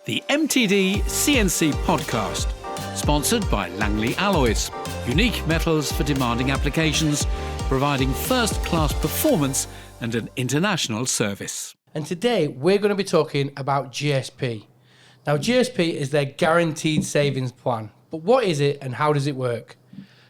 The MTDCNC podcast, sponsored by Langley Alloys, unique metals for demanding applications, providing first-class performance and an international service. And today we're going to be talking about GSP. Now, GSP is their guaranteed savings plan, but what is it and how does it work?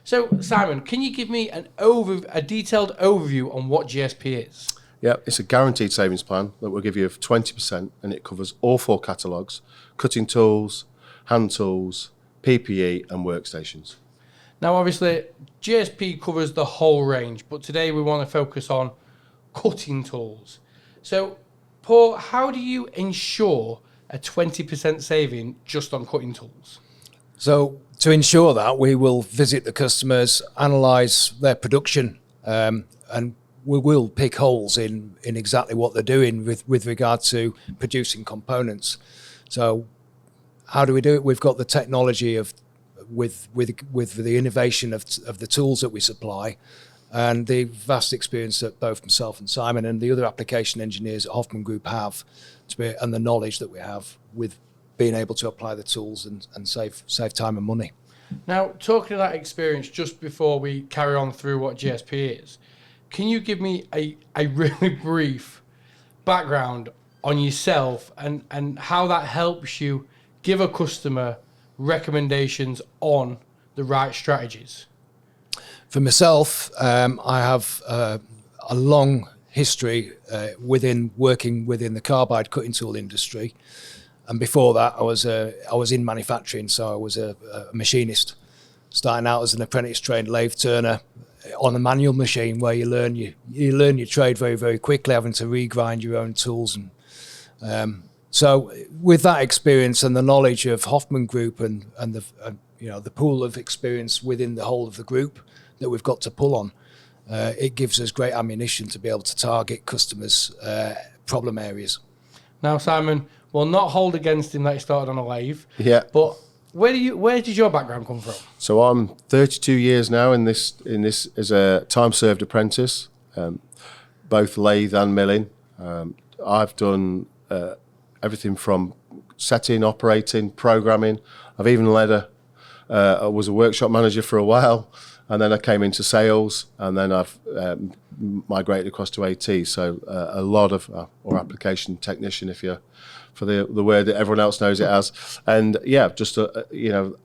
So, Simon, can you give me a detailed overview on what GSP is? Yeah, it's a guaranteed savings plan that will give you 20%, and it covers all 4 catalogues: cutting tools, hand tools, PPE and workstations. Now, obviously, GSP covers the whole range, but today we want to focus on cutting tools. So, Paul, how do you ensure a 20% saving just on cutting tools? So to ensure that, we will visit the customers, analyse their production, and we will pick holes in exactly what they're doing with regard to producing components. So how do we do it? We've got the technology with the innovation of the tools that we supply, and the vast experience that both myself and Simon and the other application engineers at Hoffmann Group have, and the knowledge that we have with being able to apply the tools and save time and money. Now, talking of that experience, just before we carry on through what GSP is, can you give me a really brief background on yourself and how that helps you give a customer recommendations on the right strategies? For myself, I have a long history working within the carbide cutting tool industry, and before that, I was in manufacturing, so I was a machinist, starting out as an apprentice-trained lathe turner on a manual machine, where you learn your trade very, very quickly, having to regrind your own tools. And so, with that experience and the knowledge of Hoffmann Group and the pool of experience within the whole of the group that we've got to pull on, it gives us great ammunition to be able to target customers' problem areas. Now, Simon, we'll not hold against him that he started on a lathe. Yeah. But where did your background come from? So I'm 32 years now in this as a time-served apprentice, both lathe and milling. I've done everything from setting, operating, programming. I've even led I was a workshop manager for a while, and then I came into sales, and then I've migrated across to AT. So a lot of, or application technician, if you're, for the word that everyone else knows it as. And yeah, just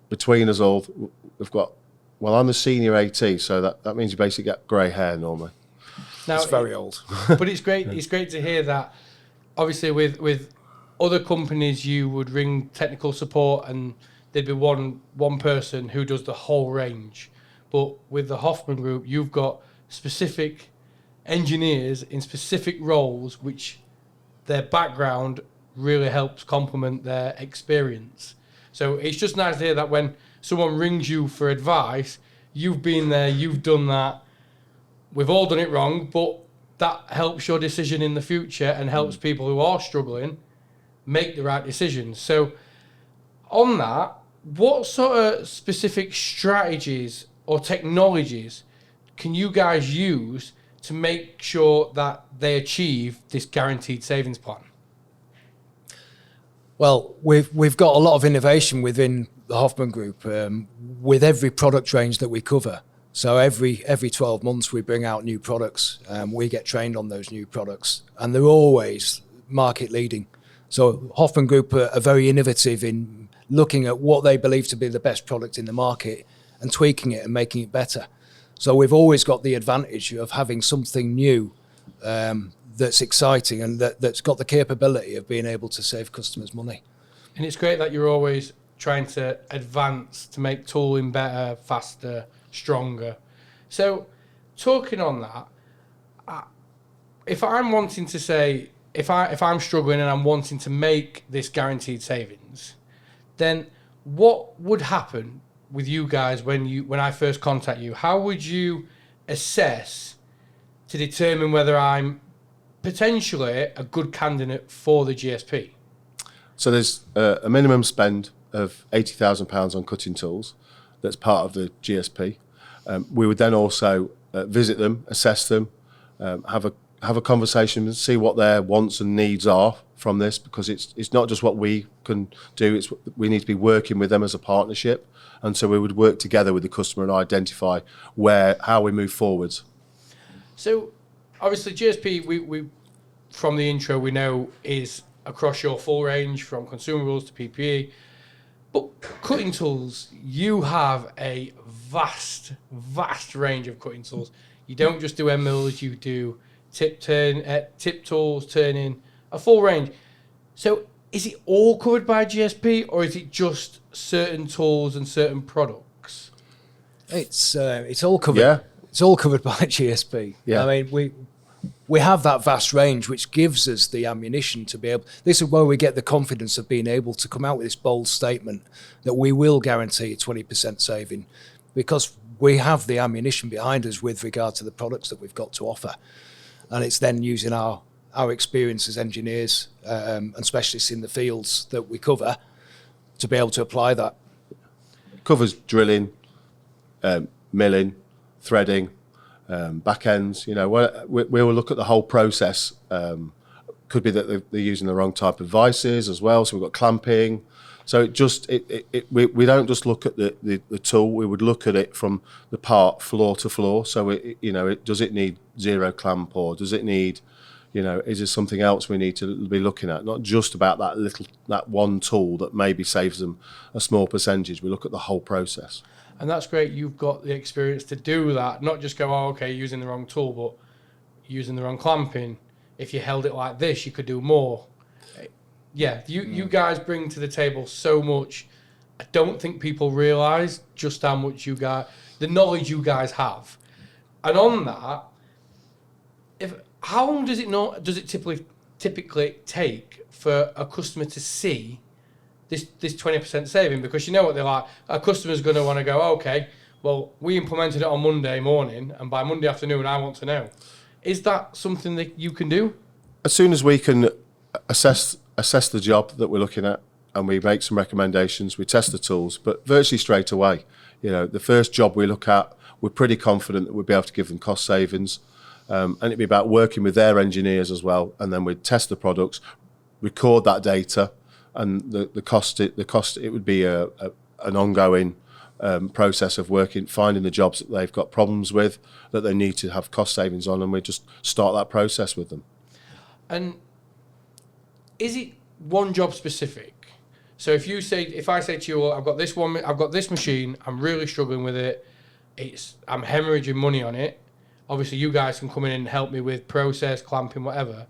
between us all, we've got. Well, I'm the senior AT, so that means you basically get grey hair normally. Now, it's very old. But it's great. It's great to hear that. Obviously, with other companies, you would ring technical support, and there'd be one person who does the whole range. But with the Hoffmann Group, you've got specific engineers in specific roles, which their background really helps complement their experience. So it's just nice to hear that when someone rings you for advice, you've been there, you've done that. We've all done it wrong, but that helps your decision in the future and helps people who are struggling make the right decisions. So on that, what sort of specific strategies or technologies can you guys use to make sure that they achieve this guaranteed savings plan? Well, we've got a lot of innovation within the Hoffmann Group with every product range that we cover. So every 12 months we bring out new products. We get trained on those new products, and they're always market leading. So Hoffmann Group are very innovative in looking at what they believe to be the best product in the market and tweaking it and making it better. So we've always got the advantage of having something new that's exciting and that's got the capability of being able to save customers money. And it's great that you're always trying to advance to make tooling better, faster, stronger. So talking on that, if I'm wanting to say, if I'm struggling and I'm wanting to make this guaranteed savings, then what would happen with you guys when I first contact you? How would you assess to determine whether I'm potentially a good candidate for the GSP? So there's a minimum spend of £80,000 on cutting tools that's part of the GSP. We would then also visit them, assess them, have have a conversation and see what their wants and needs are from this, because it's not just what we can do, we need to be working with them as a partnership, and so we would work together with the customer and identify how we move forwards. So obviously GSP, we from the intro we know is across your full range from consumables to PPE, but cutting tools, you have a vast range of cutting tools. You don't just do end mills, you do tip tools, turning, a full range. So is it all covered by GSP, or is it just certain tools and certain products? It's all covered. Yeah. It's all covered by GSP. Yeah. I mean, we have that vast range, which gives us the ammunition to be able. This is where we get the confidence of being able to come out with this bold statement that we will guarantee a 20% saving, because we have the ammunition behind us with regard to the products that we've got to offer. And it's then using our experience as engineers and specialists in the fields that we cover to be able to apply that. Covers drilling, milling, threading, back ends. We will look at the whole process. Could be that they're using the wrong type of vices as well. So we've got clamping. So we don't just look at the tool. We would look at it from the part floor to floor. So does it need zero clamp, or does it need, is there something else we need to be looking at? Not just about that one tool that maybe saves them a small percentage. We look at the whole process. And that's great. You've got the experience to do that. Not just go, okay, using the wrong tool, but using the wrong clamping. If you held it like this, you could do more. Yeah, you guys bring to the table so much. I don't think people realise just how much the knowledge you guys have. And on that, how long does it typically take for a customer to see this 20% saving? Because you know what they're like. A customer's going to want to go, okay, well, we implemented it on Monday morning, and by Monday afternoon, I want to know. Is that something that you can do? As soon as we can assess the job that we're looking at, and we make some recommendations, we test the tools, but virtually straight away. The first job we look at, we're pretty confident that we'll be able to give them cost savings, and it'd be about working with their engineers as well, and then we'd test the products, record that data, and the cost it would be an ongoing process of finding the jobs that they've got problems with, that they need to have cost savings on, and we just start that process with them. And is it one job specific? So if I say to you, well, I've got this machine, I'm really struggling with it, I'm hemorrhaging money on it. Obviously, you guys can come in and help me with process, clamping, whatever.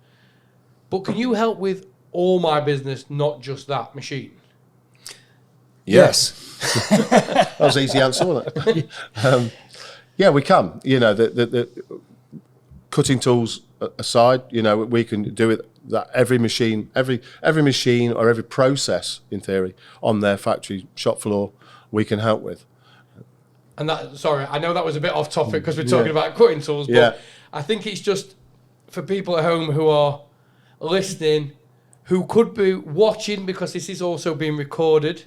But can you help with all my business, not just that machine? Yes. That was an easy answer, wasn't it? Yeah, we can. The cutting tools aside, we can do it. That every machine or every process, in theory, on their factory shop floor, we can help with. And I know that was a bit off topic because we're talking about cutting tools, but I think it's just for people at home who are listening, who could be watching, because this is also being recorded.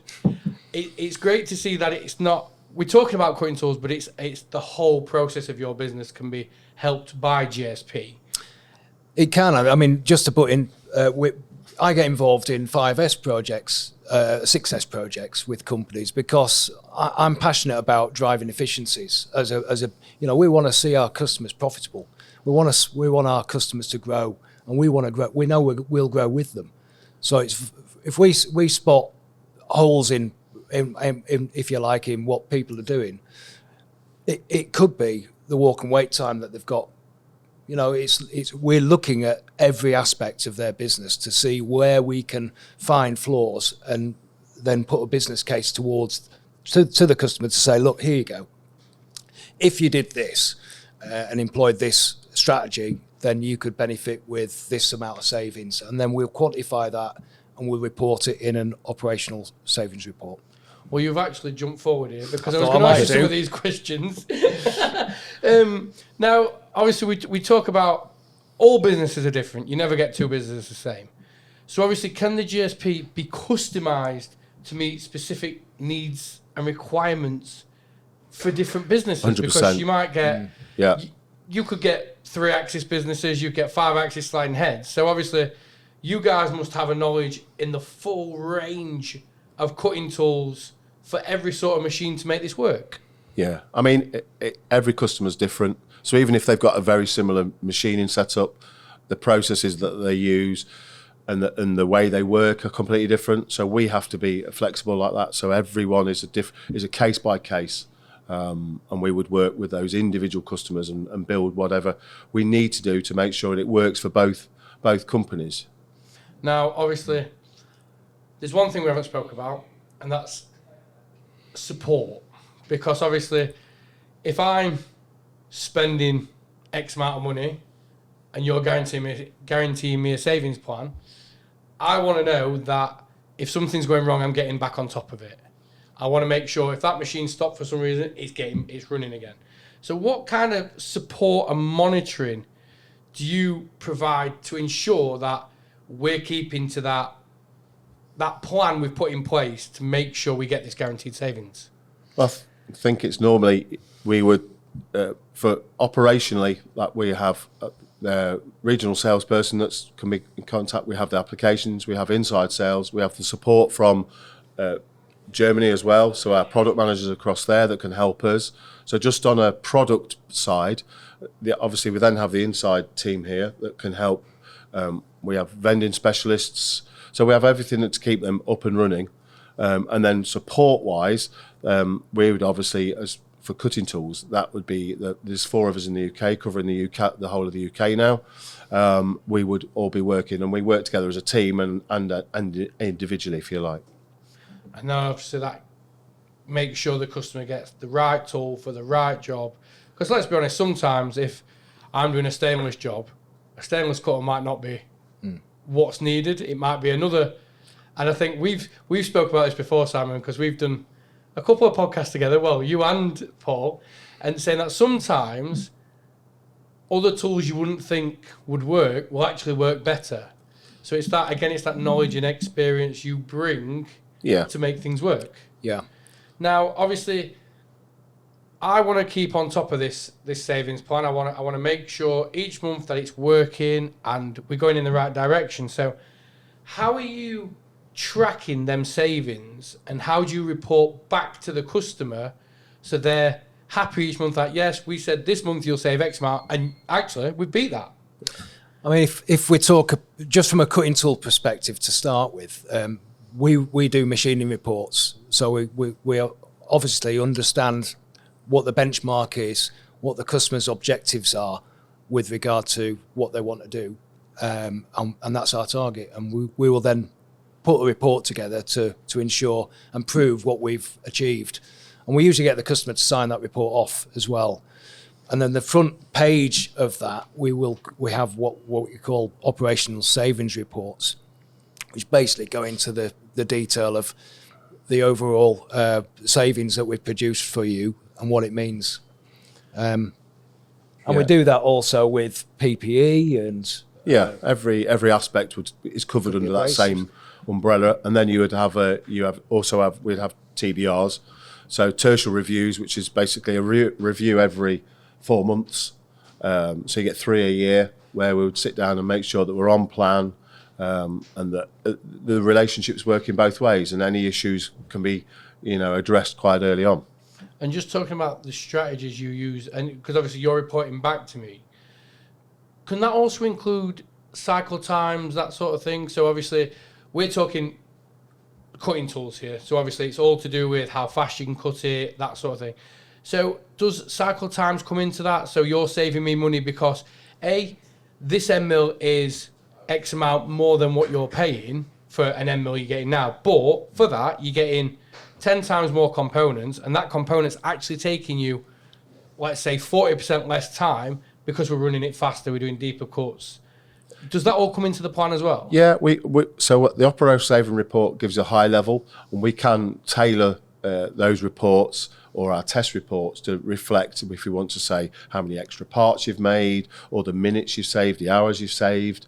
It's great to see that it's not, we're talking about cutting tools, but it's the whole process of your business can be helped by GSP. It can. I mean, just to put in, I get involved in 5S projects, 6S projects with companies, because I'm passionate about driving efficiencies. We want to see our customers profitable. We want our customers to grow, and we want to grow. We know we'll grow with them. So if we spot holes in, if you like, in what people are doing, it could be the walk and wait time that they've got. We're looking at every aspect of their business to see where we can find flaws, and then put a business case to the customer to say, look, here you go. If you did this and employed this strategy, then you could benefit with this amount of savings. And then we'll quantify that and we'll report it in an operational savings report. Well, you've actually jumped forward here, because I was going to ask you some of these questions. Now, obviously, we talk about all businesses are different. You never get two businesses the same. So obviously, can the GSP be customised to meet specific needs and requirements for different businesses? 100%. Because you might get, you could get 3-axis businesses, you get 5-axis sliding heads. So obviously, you guys must have a knowledge in the full range of cutting tools for every sort of machine to make this work. Yeah, I mean, every customer's different. So even if they've got a very similar machining setup, the processes that they use and the way they work are completely different. So we have to be flexible like that. So everyone is a case by case, and we would work with those individual customers and build whatever we need to do to make sure that it works for both companies. Now, obviously, there's one thing we haven't spoke about, and that's support. Because obviously, if spending X amount of money and you're guaranteeing me a savings plan, I want to know that if something's going wrong, I'm getting back on top of it. I want to make sure if that machine stopped for some reason, it's running again. So what kind of support and monitoring do you provide to ensure that we're keeping to that plan we've put in place to make sure we get this guaranteed savings? Well, I think it's normally we would, for operationally, like we have the regional salesperson that can be in contact. We have the applications, we have inside sales, we have the support from Germany as well. So our product managers across there that can help us. So just on a product side, obviously we then have the inside team here that can help. We have vending specialists. So we have everything to keep them up and running. And then support-wise, we would obviously, as for cutting tools, that would be there's 4 of us in the UK covering the whole of the UK now. We would all be working, and we work together as a team and individually, if you like. And then obviously that makes sure the customer gets the right tool for the right job. Because let's be honest, sometimes if I'm doing a stainless job, a stainless cutter might not be what's needed. It might be another. And I think we've spoke about this before, Simon, because we've done a couple of podcasts together, well, you and Paul, and saying that sometimes other tools you wouldn't think would work will actually work better. So it's that knowledge and experience you bring to make things work. Yeah. Now, obviously, I want to keep on top of this savings plan. I want to make sure each month that it's working and we're going in the right direction. So how are you tracking them savings, and how do you report back to the customer so they're happy each month that, yes, we said this month you'll save X amount, and actually we beat that? I mean, if we talk just from a cutting tool perspective to start with, we do machining reports. So we obviously understand what the benchmark is, what the customer's objectives are with regard to what they want to do. And that's our target. And we will then put a report together to ensure and prove what we've achieved. And we usually get the customer to sign that report off as well. And then the front page of that, we have what we call operational savings reports, which basically go into the detail of the overall savings that we've produced for you and what it means. And we do that also with PPE and... every aspect is covered under that same umbrella. And then we'd have TBRs, so tertial reviews, which is basically a review every 4 months. So you get 3 a year, where we would sit down and make sure that we're on plan, and that the relationship's working both ways, and any issues can be addressed quite early on. And just talking about the strategies you use, and because obviously you're reporting back to me, can that also include cycle times, that sort of thing? So obviously we're talking cutting tools here. So obviously it's all to do with how fast you can cut it, that sort of thing. So does cycle times come into that? So you're saving me money because this end mill is X amount more than what you're paying for an end mill you're getting now. But for that, you're getting 10 times more components, and that component's actually taking you, let's say, 40% less time because we're running it faster, we're doing deeper cuts. Does that all come into the plan as well? Yeah, so the operational saving report gives a high level, and we can tailor those reports or our test reports to reflect, if we want to say, how many extra parts you've made, or the minutes you've saved, the hours you've saved.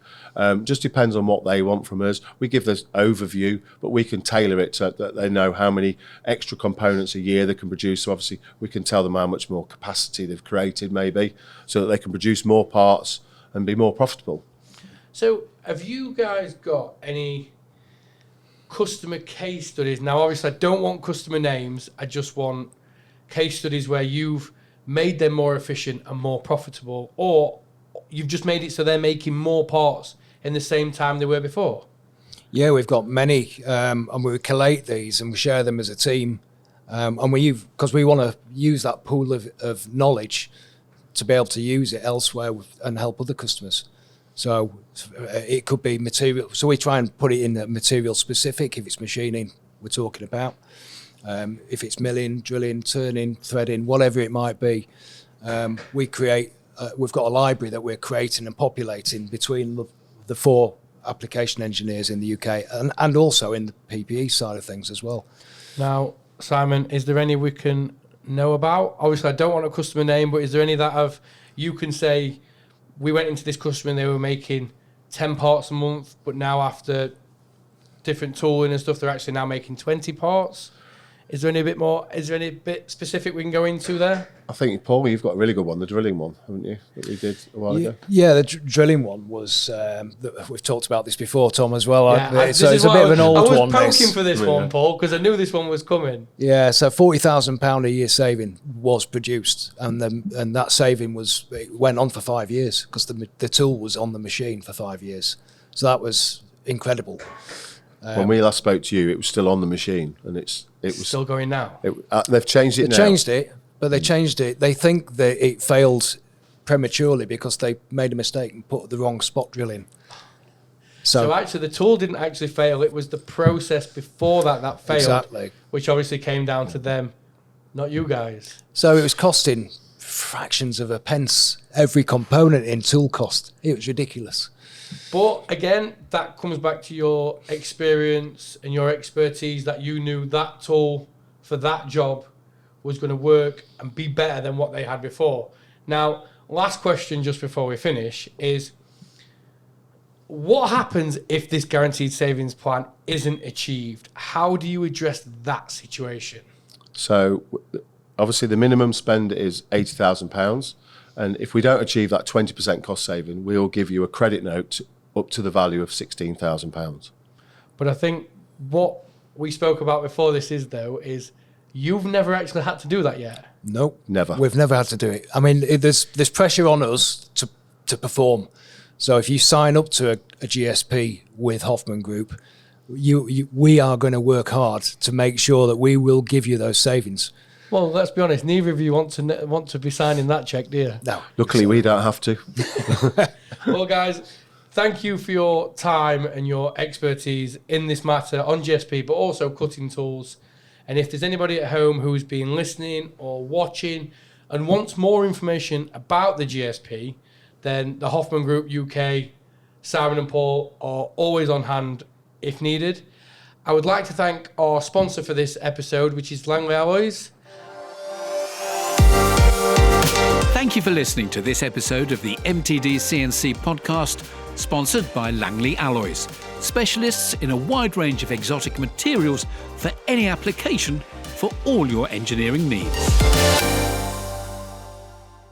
Just depends on what they want from us. We give this overview, but we can tailor it so that they know how many extra components a year they can produce. So obviously we can tell them how much more capacity they've created, maybe, so that they can produce more parts and be more profitable. So have you guys got any customer case studies? Now, obviously, I don't want customer names. I just want case studies where you've made them more efficient and more profitable, or you've just made it so they're making more parts in the same time they were before. Yeah, we've got many, and we collate these and we share them as a team, and because we want to use that pool of knowledge to be able to use it elsewhere and help other customers. So it could be material. So we try and put it in material specific. If it's machining, we're talking about. If it's milling, drilling, turning, threading, whatever it might be, we create. We've got a library that we're creating and populating between the 4 application engineers in the UK and also in the PPE side of things as well. Now, Simon, is there any we can know about? Obviously, I don't want a customer name, but is there any that you can say, we went into this customer and they were making 10 parts a month, but now after different tooling and stuff, they're actually now making 20 parts? Is there any bit specific we can go into there? I think, Paul, you've got a really good one, the drilling one, haven't you, that we did a while ago? Yeah, the drilling one was, we've talked about this before, Tom, as well. Yeah, so it's a bit of an old one. I was poking for this one, Paul, because I knew this one was coming. Yeah, so £40,000 a year saving was produced, and that saving went on for 5 years because the tool was on the machine for 5 years. So that was incredible. When we last spoke to you, it was still on the machine, and it was still going now. They've changed it now. They changed it, but they changed it. They think that it failed prematurely because they made a mistake and put the wrong spot drill in. So actually, the tool didn't actually fail. It was the process before that failed, exactly, which obviously came down to them, not you guys. So it was costing fractions of a pence every component in tool cost. It was ridiculous. But again, that comes back to your experience and your expertise, that you knew that tool for that job was going to work and be better than what they had before. Now, last question just before we finish is, what happens if this guaranteed savings plan isn't achieved? How do you address that situation? So obviously the minimum spend is £80,000. And if we don't achieve that 20% cost saving, we'll give you a credit note up to the value of £16,000. But I think what we spoke about before this is you've never actually had to do that yet. Nope. Never. We've never had to do it. I mean, there's pressure on us to perform. So if you sign up to a GSP with Hoffmann Group, we are going to work hard to make sure that we will give you those savings. Well, let's be honest. Neither of you want to be signing that check, do you? No. Luckily, we don't have to. Well, guys, thank you for your time and your expertise in this matter on GSP, but also cutting tools. And if there's anybody at home who's been listening or watching and wants more information about the GSP, then the Hoffmann Group UK, Simon and Paul are always on hand if needed. I would like to thank our sponsor for this episode, which is Langley Alloys. Thank you for listening to this episode of the MTDCNC podcast, sponsored by Langley Alloys, specialists in a wide range of exotic materials for any application for all your engineering needs.